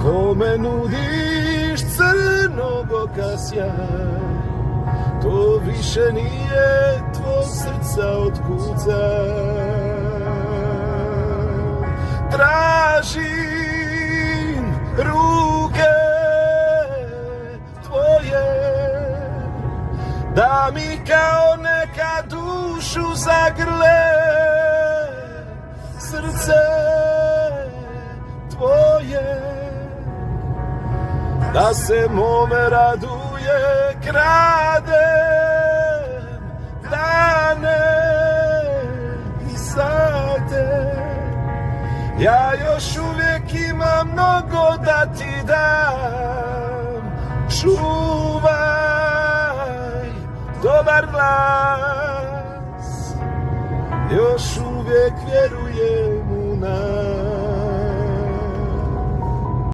što me nudiš crnog oka sjaj, to više nije tvog srca otkuca. Tražim ruke tvoje, da mi kao neka dušu zagrle, srce tvoje, da se mome raduje, kradem dane i sate. Ja još uvijek imam mnogo da ti dam, čuvaj dobar glas, još uvijek vjerujem